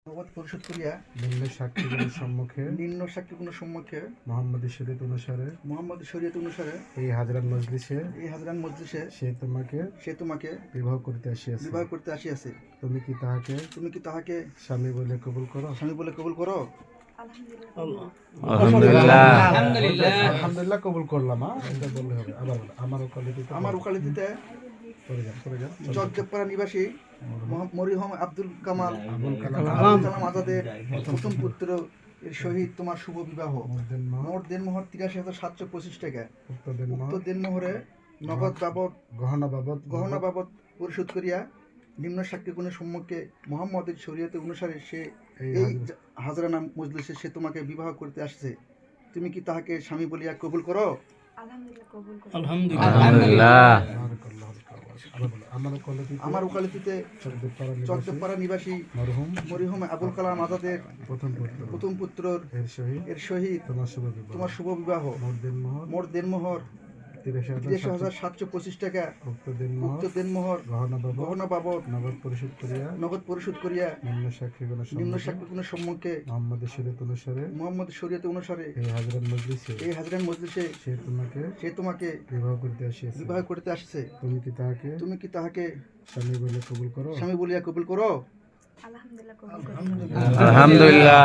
নগদ পরিশোধ করিয়া নিম্ন সাক্ষীগুলোর সম্মুখে মোহাম্মদ শরীয়ত অনুসারে এই হাজরান মজলিসে সে তোমাকে বিবাহ করিতে আসিয়াছে। তুমি কি তাহাকে স্বামী বলে কবুল করো? আলহামদুলিল্লাহ কবুল করলাম। এটা বললে হবে। আবার আমার ওকালতিতে জগদেবপাড়া নিবাসী মরিহম আব্দুল কালাম আজাদের প্রথম পুত্র এর সহিত তোমার শুভ বিবাহ। মোট দেনমোহর ৮৩,৭২৫ টাকা। উক্ত দেনমোহরে নগদ বাবদ গহনা বাবদ পরিশোধ করিয়া নিম্ন সাক্ষীগণের সম্মুখে মুহাম্মদের শরীয়ত অনুসারে সে এই হাজরানা মজলিসে সে তোমাকে বিবাহ করতে আসছে। তুমি কি তাহাকে স্বামী বলিয়া কবুল করো? আলহামদুলিল্লাহ। আমার ওকালতিতে চকদেবপাড়া নিবাসী মরিহম আবুল কালাম আজাদের প্রথম পুত্র এর সহিত তোমার শুভ বিবাহ। মোট দেনমোহর ৮৩,৭২৫ টাকা। উক্ত দেনমোহর গহনা বাবদ নগদ পরিশোধ করিয়া নিম্ন সাক্ষীগণের সম্মুখে মুহাম্মদের শরীয়ত অনুসারে এই হাজরান মজলিসে সে তোমাকে বিবাহ করতে আসছে। তুমি কি তাহাকে স্বামী বলিয়া কবুল করো? আলহামদুলিল্লাহ।